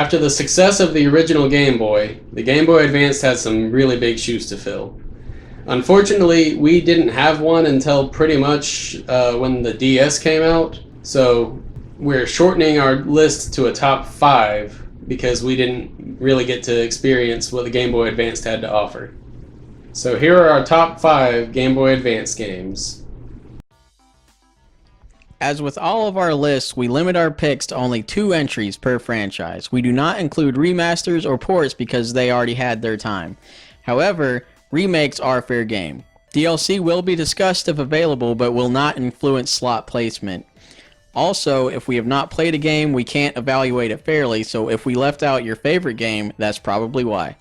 After the success of the original Game Boy, the Game Boy Advance had some really big shoes to fill. Unfortunately, we didn't have one until pretty much when the DS came out, so we're shortening our list to a top 5 because we didn't really get to experience what the Game Boy Advance had to offer. So here are our top 5 Game Boy Advance games. As with all of our lists, we limit our picks to only 2 entries per franchise. We do not include remasters or ports because they already had their time. However, remakes are fair game. DLC will be discussed if available, but will not influence slot placement. Also, if we have not played a game, we can't evaluate it fairly, so if we left out your favorite game, that's probably why.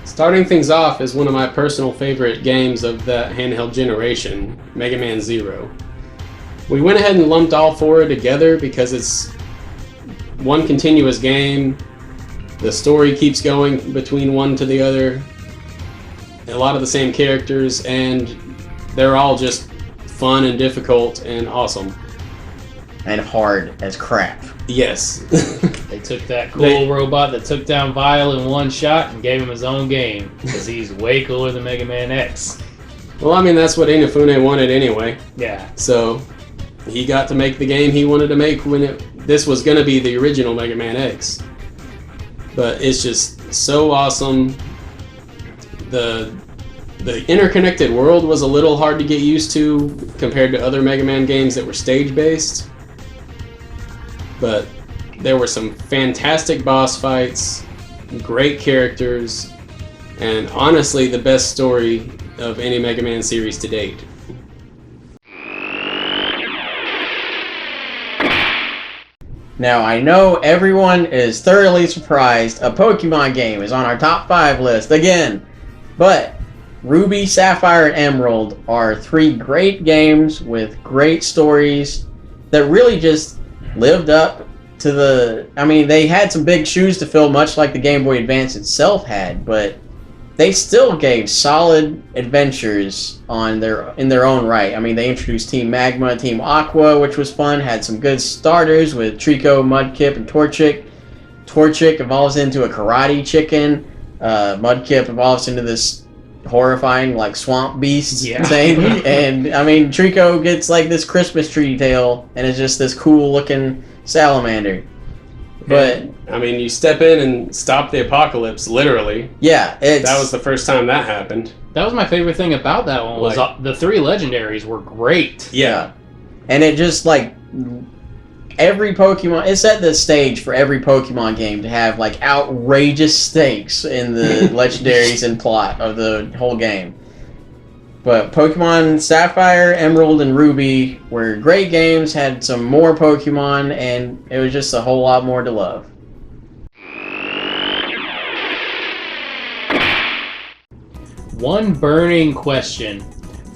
Starting things off is one of my personal favorite games of that handheld generation, Mega Man Zero. We went ahead and lumped all 4 together because it's one continuous game. The story keeps going between one to the other. A lot of the same characters, and they're all just fun and difficult and awesome. And hard as crap. Yes. They took that cool robot that took down Vile in one shot and gave him his own game, because he's way cooler than Mega Man X. Well, I mean, that's what Inafune wanted anyway. Yeah. So he got to make the game he wanted to make when this was going to be the original Mega Man X. But it's just so awesome. The interconnected world was a little hard to get used to compared to other Mega Man games that were stage-based. But there were some fantastic boss fights, great characters, and honestly the best story of any Mega Man series to date. Now, I know everyone is thoroughly surprised a Pokemon game is on our top 5 list again, but Ruby, Sapphire, and Emerald are 3 great games with great stories that really just lived up to the... I mean, they had some big shoes to fill, much like the Game Boy Advance itself had, but they still gave solid adventures in their own right. I mean, they introduced Team Magma, Team Aqua, which was fun, had some good starters with Trico, Mudkip, and Torchic. Torchic evolves into a karate chicken. Mudkip evolves into this horrifying, like, swamp beast thing. And, I mean, Trico gets, like, this Christmas tree tail, and it's just this cool-looking salamander. But I mean, you step in and stop the apocalypse, literally. Yeah, that was the first time that happened. That was my favorite thing about that one, was the 3 legendaries were great. Yeah. And it just, like, every Pokemon... It set the stage for every Pokemon game to have, like, outrageous stakes in the legendaries and plot of the whole game. But Pokemon Sapphire, Emerald, and Ruby were great games, had some more Pokemon, and it was just a whole lot more to love. One burning question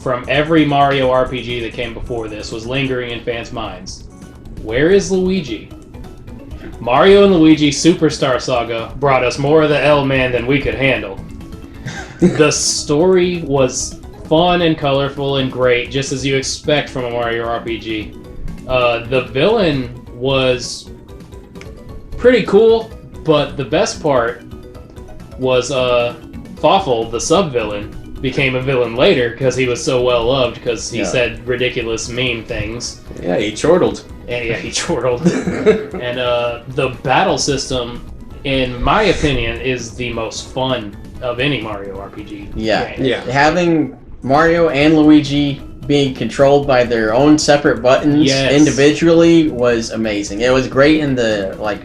from every Mario RPG that came before this was lingering in fans' minds. Where is Luigi? Mario and Luigi Superstar Saga brought us more of the L-Man than we could handle. The story was fun and colorful and great, just as you expect from a Mario RPG. The villain was pretty cool, but the best part was Fawful, the sub-villain, became a villain later because he was so well loved because he said ridiculous mean things. Yeah, he chortled. And he chortled. And the battle system, in my opinion, is the most fun of any Mario RPG game. Yeah. Having Mario and Luigi being controlled by their own separate buttons individually was amazing. It was great in the, like,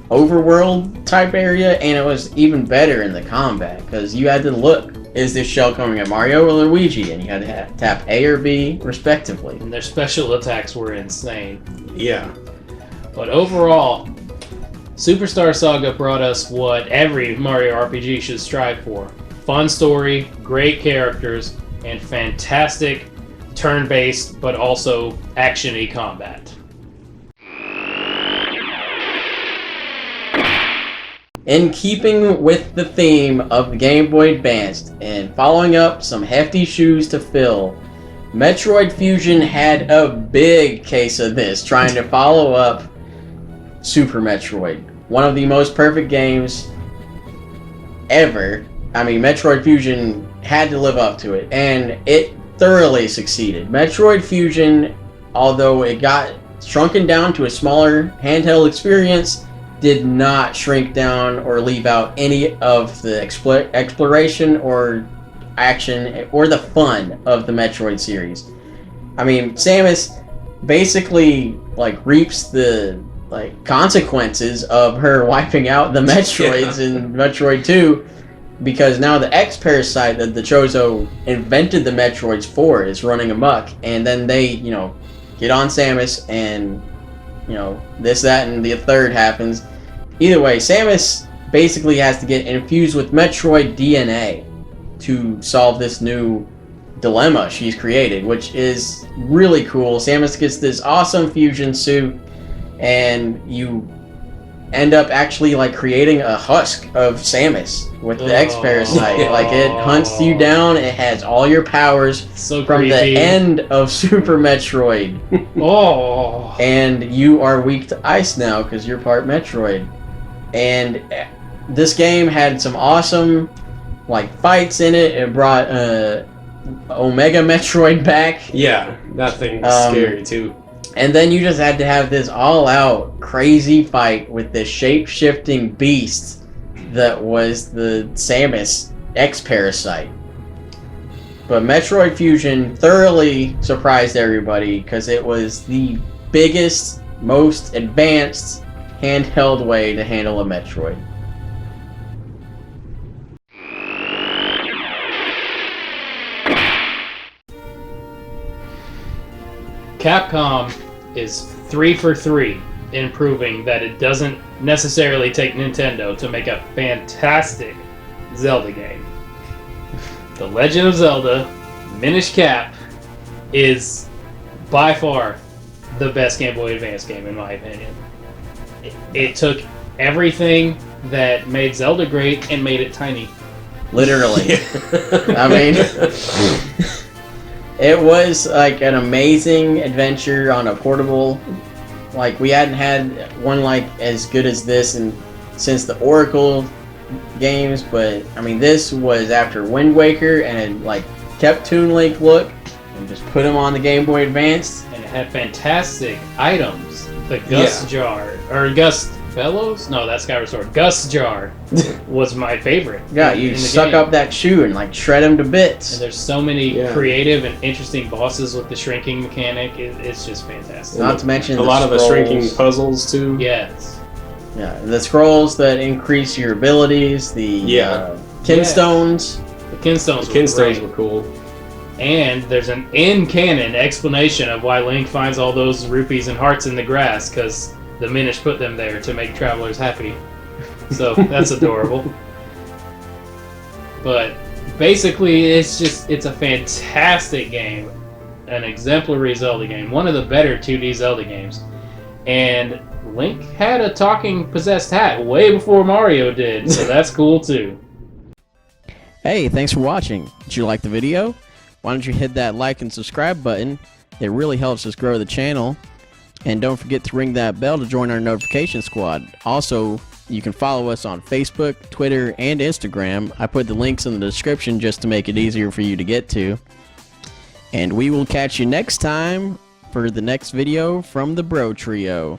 overworld type area, and it was even better in the combat because you had to look, is this shell coming at Mario or Luigi? And you had to tap A or B respectively. And their special attacks were insane. Yeah. But overall, Superstar Saga brought us what every Mario RPG should strive for. Fun story, great characters, and fantastic turn-based but also action-y combat. In keeping with the theme of the Game Boy Advance and following up some hefty shoes to fill, Metroid Fusion had a big case of this, trying to follow up Super Metroid. One of the most perfect games ever. I mean, Metroid Fusion had to live up to it, and it thoroughly succeeded. Metroid Fusion, although it got shrunken down to a smaller handheld experience, did not shrink down or leave out any of the exploration or action or the fun of the Metroid series. I mean, Samus basically reaps the consequences of her wiping out the Metroids in Metroid 2, because now the X-Parasite that the Chozo invented the Metroids for is running amok, and then they, get on Samus, and, this, that, and the third happens. Either way, Samus basically has to get infused with Metroid DNA to solve this new dilemma she's created, which is really cool. Samus gets this awesome fusion suit, and you end up actually creating a husk of Samus with the X-Parasite. It hunts you down. It has all your powers So from creepy. the end of Super Metroid. Oh. And you are weak to ice now because you're part Metroid. And this game had some awesome fights in it. It brought Omega Metroid back. Yeah, that thing's scary too. And then you just had to have this all-out crazy fight with this shape-shifting beast that was the Samus X-Parasite. But Metroid Fusion thoroughly surprised everybody because it was the biggest, most advanced handheld way to handle a Metroid. Capcom is 3 for 3 in proving that it doesn't necessarily take Nintendo to make a fantastic Zelda game. The Legend of Zelda Minish Cap is by far the best Game Boy Advance game in my opinion. It took everything that made Zelda great and made it tiny. Literally. I mean, it was an amazing adventure on a portable. We hadn't had one as good as this since the Oracle games, but I mean, this was after Wind Waker, and it kept Toon Link look and just put them on the Game Boy Advance. And it had fantastic items. The Gust Jar, or Gust Fellows? No, that's Skyward Sword. Gust Jar was my favorite. Yeah, you suck up that shoe and shred him to bits. And there's so many creative and interesting bosses with the shrinking mechanic. It's just fantastic. Not to mention a lot of the shrinking puzzles too. Yes. Yeah, the scrolls that increase your abilities, the kinstones. The kinstones Were cool. And there's an in-canon explanation of why Link finds all those rupees and hearts in the grass, because the Minish put them there to make travelers happy. So that's adorable. But basically, it's a fantastic game. An exemplary Zelda game. One of the better 2D Zelda games. And Link had a talking possessed hat way before Mario did, so that's cool too. Hey, thanks for watching. Did you like the video? Why don't you hit that like and subscribe button? It really helps us grow the channel. And don't forget to ring that bell to join our notification squad. Also, you can follow us on Facebook, Twitter, and Instagram. I put the links in the description just to make it easier for you to get to. And we will catch you next time for the next video from the Bro Trio.